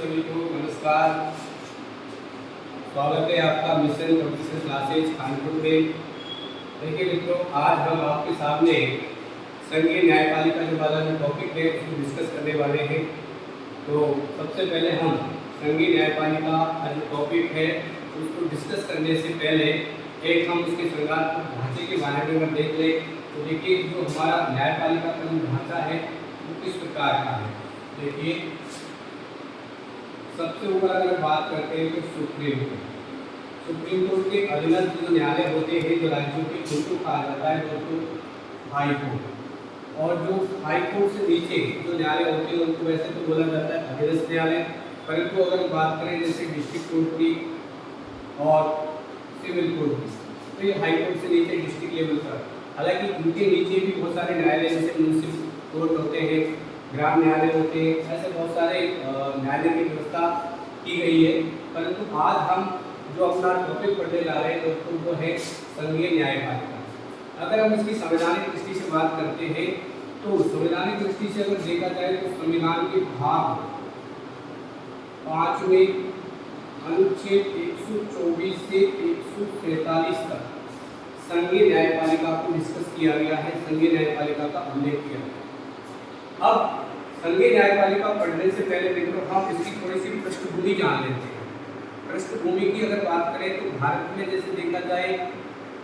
सभी को नमस्कार। स्वागत है आपका मिशन कंप्यूटर क्लासेज कानपुर में। देखिए मित्रों, आज हम आपके सामने संघीय न्यायपालिका जो वाला जो टॉपिक है उसको डिस्कस करने वाले हैं। तो सबसे पहले हम संघीय न्यायपालिका का जो टॉपिक है उसको डिस्कस करने से पहले एक हम उसके संज्ञानात्मक ढांचे के बारे में अगर देख लें तो देखिए जो हमारा न्यायपालिका का जो ढांचा है वो किस प्रकार का है। देखिए सबसे ऊपर अगर बात करते हैं तो सुप्रीम कोर्ट के अधीनस्थ जो न्यायालय होते हैं जो राज्यों के उनको कहा जाता है दोस्तों हाई कोर्ट। और जो हाई कोर्ट से नीचे जो न्यायालय होते हैं उनको वैसे तो बोला जाता है अधीनस्थ न्यायालय, परंतु अगर बात करें जैसे डिस्ट्रिक्ट कोर्ट की और सिविल कोर्ट की तो ये हाई कोर्ट से नीचे डिस्ट्रिक्ट लेवल पर, हालांकि इनके नीचे भी बहुत सारे न्यायालय जैसे म्युनिसिपल कोर्ट होते हैं, ग्राम न्यायालय होते हैं, ऐसे बहुत सारे न्यायालय की व्यवस्था की गई है। परंतु आज हम जो अपना टॉपिक पढ़ने जा रहे हैं दोस्तों वो है संघीय न्यायपालिका। अगर हम इसकी संवैधानिक दृष्टि से बात करते हैं तो संवैधानिक दृष्टि से अगर देखा जाए तो संविधान के भाग 5 में अनुच्छेद 124 से 143 तक संघीय न्यायपालिका को डिस्कस किया गया है, संघीय न्यायपालिका का उल्लेख किया गया। अब संघीय न्यायपालिका पढ़ने से पहले मित्रों हम इसकी थोड़ी सी पृष्ठभूमि जान लेते हैं। पृष्ठभूमि की अगर बात करें तो भारत में जैसे देखा जाए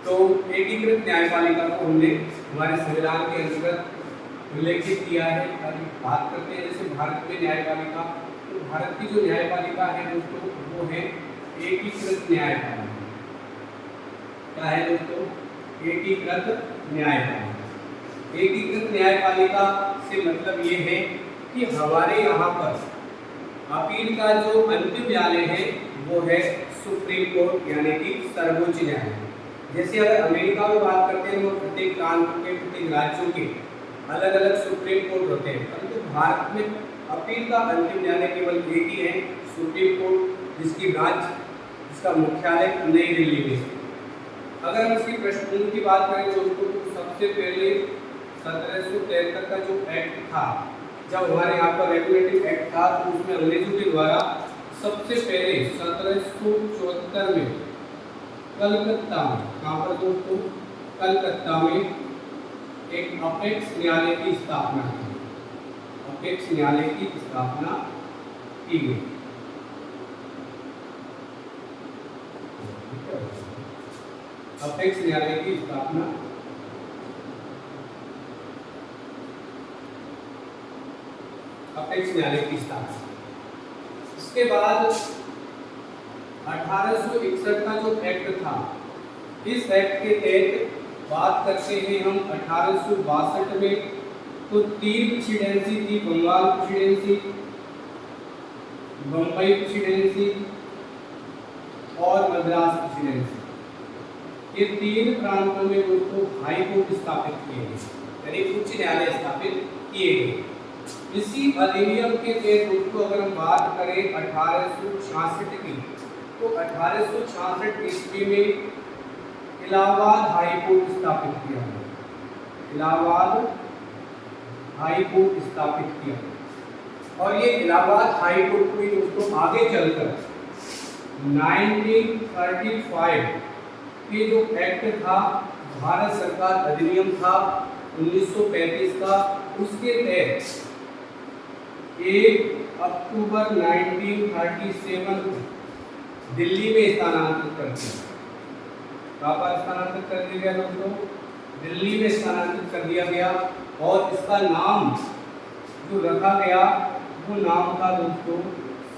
तो एकीकृत न्यायपालिका को हमने हमारे संविधान के अंतर्गत उल्लेखित किया है। अभी बात करते हैं जैसे भारत में न्यायपालिका, तो भारत की जो न्यायपालिका है दोस्तों वो है एकीकृत न्यायपालिका। क्या है दोस्तों? एकीकृत न्यायपालिका। एकीकृत न्यायपालिका से मतलब ये है कि हमारे यहाँ पर अपील का जो अंतिम न्यायालय है वो है सुप्रीम कोर्ट यानी कि सर्वोच्च न्यायालय। जैसे अगर अमेरिका में बात करते हैं तो प्रत्येक प्रांत के प्रत्येक राज्यों के अलग अलग सुप्रीम कोर्ट होते हैं, परंतु भारत में अपील का अंतिम न्यायालय केवल एक ही है, सुप्रीम कोर्ट, जिसकी ब्रांच जिसका मुख्यालय नई दिल्ली में है। अगर हम इसकी पृष्ठभूमि की बात करें तो सबसे पहले 1773 का जो एक्ट था, जब हमारे यहाँ पर रेगुलेटिव एक्ट था तो उसमें अंग्रेजों के द्वारा सबसे पहले 1774 में कलकत्ता में, कहाँ पर दोस्तों? कलकत्ता में एक अपेक्स न्यायालय की स्थापना की। अपेक्स न्यायालय की स्थापना की गई। अपेक्स न्यायालय की स्थापना अपेक्स न्यायालय की स्थापना। इसके बाद 1861 का जो एक्ट था, इस एक्ट के तहत बात करते हैं हम 1862 में, तो 3 प्रेसिडेंसी थी, बंगाल प्रेसिडेंसी, बम्बई प्रेसिडेंसी और मद्रास प्रेसिडेंसी। ये 3 प्रांतों में उनको हाई कोर्ट स्थापित किए गए, यानी उच्च न्यायालय स्थापित किए गए। इसी अधिनियम के तहत उसको अगर हम बात करें 1866 की, तो 1866 ईस्वी में इलाहाबाद हाई कोर्ट स्थापित किया गया। इलाहाबाद हाई कोर्ट स्थापित किया गया और ये इलाहाबाद हाई कोर्ट में उसको आगे चलकर 1935 के जो एक्ट था, भारत सरकार अधिनियम था 1935 का, उसके तहत 1 अक्टूबर 1937 को दिल्ली में स्थानांतरित कर दिया। कहाँ पर स्थानांतरित कर दिया गया दोस्तों? दिल्ली में स्थानांतरित कर दिया गया और इसका नाम जो रखा गया वो नाम था दोस्तों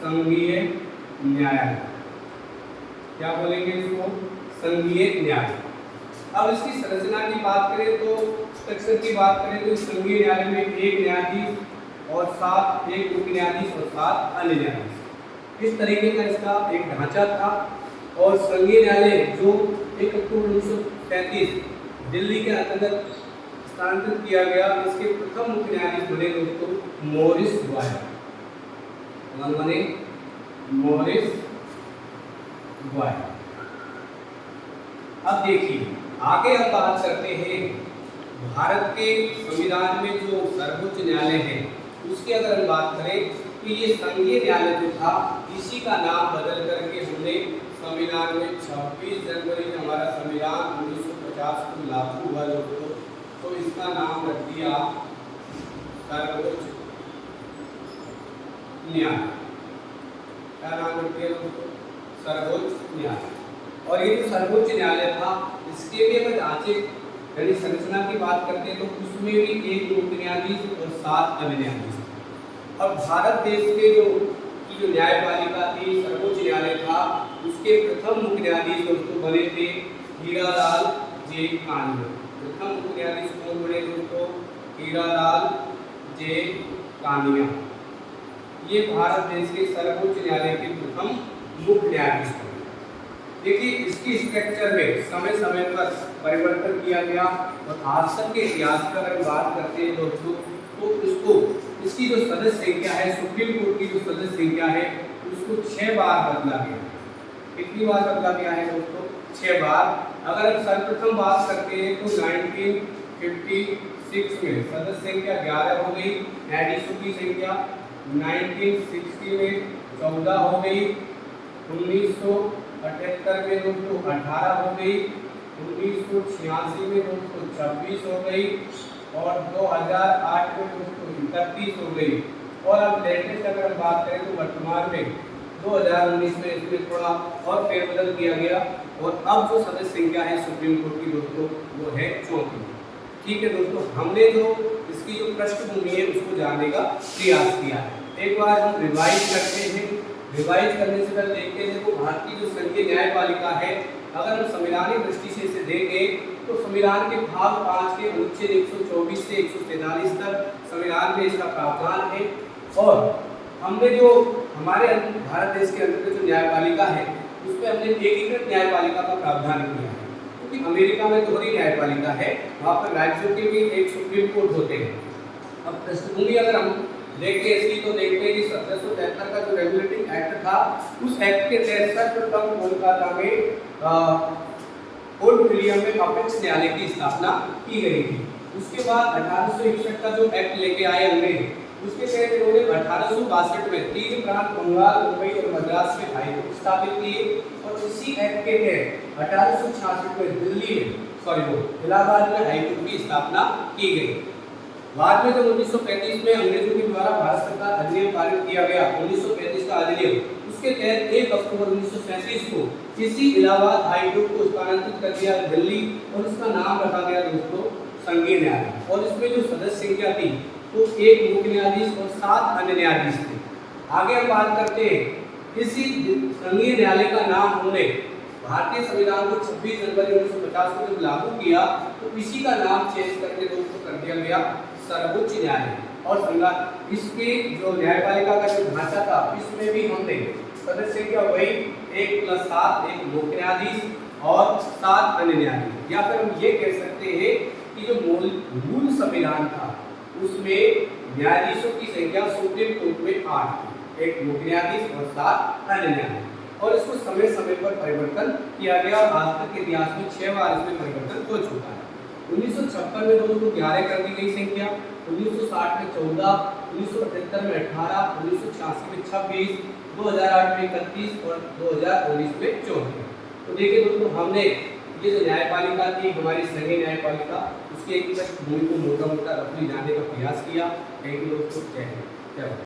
संघीय न्यायालय। क्या बोलेंगे इसको? संघीय न्यायालय। अब इसकी संरचना की बात करें तो स्ट्रक्चर की बात करें तो संघीय न्यायालय में 1 न्यायाधीश और 7 एक मुख्य न्यायाधीश और 7 अन्य न्यायाधीश, इस तरीके का इसका एक ढांचा था। और संघीय न्यायालय जो 1 अक्टूबर 1935 दिल्ली के अंतर्गत स्थानांतरित किया गया, इसके प्रथम मुख्य न्यायाधीश बने दोस्तों मॉरिस ड्वायर। कौन बने? Morris Dwyer. अब देखिए आगे हम बात करते हैं भारत के संविधान में जो सर्वोच्च न्यायालय है उसकी अगर हम बात करें कि ये संघीय न्यायालय जो था इसी का नाम बदल करके हमने संविधान में 26 जनवरी में हमारा संविधान 1950 को लागू हुआ दोस्तों, तो इसका नाम रख दिया सर्वोच्च न्यायालय। क्या नाम रख दिया दोस्तों? सर्वोच्च न्यायालय। और ये जो सर्वोच्च न्यायालय था इसके भी अगर ढांचे यानी संरचना की बात करते हैं तो उसमें भी एक मुख्य न्यायाधीश और 7 अन्य न्यायाधीश थे। अब भारत देश के जो न्यायपालिका थी सर्वोच्च न्यायालय था उसके प्रथम मुख्य न्यायाधीश दोस्तों बने थे हीरालाल जे कानिया। प्रथम मुख्य न्यायाधीश कौन बने दोस्तों? हीरालाल जे कानिया। ये भारत देश के सर्वोच्च न्यायालय के प्रथम मुख्य न्यायाधीश थे। देखिए इसकी स्ट्रक्चर में समय समय पर परिवर्तन किया गया और आज तक के इतिहास की अगर बात करते हैं दोस्तों तो इसकी जो सदस्य संख्या है सुप्रीम कोर्ट की जो सदस्य संख्या है उसको 6 बार बदला गया। कितनी बार बदला गया है दोस्तों? 6 बार। अगर हम सर्वप्रथम बात करते हैं तो 1956 में सदस्य संख्या 11 हो गई, न्यायाधीशों की संख्या 1960 में 14 हो गई, 1978 में दोस्तों 18 हो गई, 1986 में दोस्तों 26 हो गई और 2008 में दोस्तों 31 हो गई। और अब लेटेस्ट अगर हम बात करें तो वर्तमान में 2019 में इसमें थोड़ा और फेरबदल किया गया और अब जो सदस्य संख्या है सुप्रीम कोर्ट की दोस्तों वो है 34। ठीक है दोस्तों, हमने जो इसकी जो पृष्ठभूमि है उसको जानने का प्रयास किया है। एक बार हम रिवाइज करते हैं। रिवाइज करने से पहले देखते हैं देखो भारत की जो संघीय न्यायपालिका है अगर हम संवैधानिक दृष्टि से इसे देखें तो संविधान के भाग 5 के अनुच्छेद 124 से 143 तक संविधान में इसका प्रावधान है। और हमने जो हमारे भारत देश के अंतर्गत जो न्यायपालिका है उसमें हमने एकीकृत न्यायपालिका का प्रावधान किया है क्योंकि अमेरिका में दोहरी न्यायपालिका है, वहाँ पर राज्यों के भी एक सुप्रीम कोर्ट होते हैं। अब पृष्ठभूमि अगर हम देखते हैं इसकी तो देखते हैं कि 1773 का जो रेगुलेटिंग एक्ट था उस एक्ट के तहत सर्वप्रथम कोलकाता में कोर्ट विलियम में अपेक्स न्यायालय की स्थापना की गई थी। उसके बाद 1861 का जो एक्ट लेके आए अंग्रेज उसके तहत इन्होंने 1862 में 3 प्रांत बंगाल, मुंबई और मद्रास में हाई कोर्ट स्थापित किए और इसी एक्ट के तहत 1866 में इलाहाबाद में हाई कोर्ट की स्थापना की गई। बाद में जब 1935 में अंग्रेजों के द्वारा भारत सरकार अधिनियम पारित किया गया 1935 का अधिनियम, उसके तहत 1 अक्टूबर 1937 को इसी इलाहाबाद हाई कोर्ट को स्थानांतरित कर दिया दिल्ली और इसका नाम रखा गया दोस्तों संघीय न्यायालय। और इसमें जो सदस्य संख्या थी तो 1 मुख्य न्यायाधीश और 7 अन्य न्यायाधीश थे। आगे हम बात करते हैं इसी संघीय न्यायालय का नाम हमने भारतीय संविधान को 26 जनवरी 1950 को जब लागू किया तो इसी का नाम चेंज करके दोस्तों कर दिया गया सर्वोच्च न्यायालय। और इसके जो न्यायपालिका का जो ढांचा था इसमें भी हमने सदस्य संख्या वही 1+7 एक मुख्य न्यायाधीश और 7 अन्य न्यायाधीश। या फिर हम ये कह सकते हैं कि जो मूल संविधान था उसमें न्यायाधीशों की संख्या सुप्रीम कोर्ट में 8 थी, 1 मुख्य न्यायाधीश और 7 अन्य न्यायाधीश। और इसको समय समय पर परिवर्तन किया गया और आज तक के इतिहास में 6 बार इसमें परिवर्तन हो चुका है। 1956 में दोस्तों 11 कर दी गई संख्या, 1960 में 14, 1978 में 18, 1986 में 26, 2008 में 31 और 2019 में 34। तो देखिए दोस्तों हमने ये जो न्यायपालिका थी हमारी संघीय न्यायपालिका उसके एक भूमि को मोटा मोटा रफली जानने का प्रयास किया। थैंक यू दोस्तों, जय हिंद।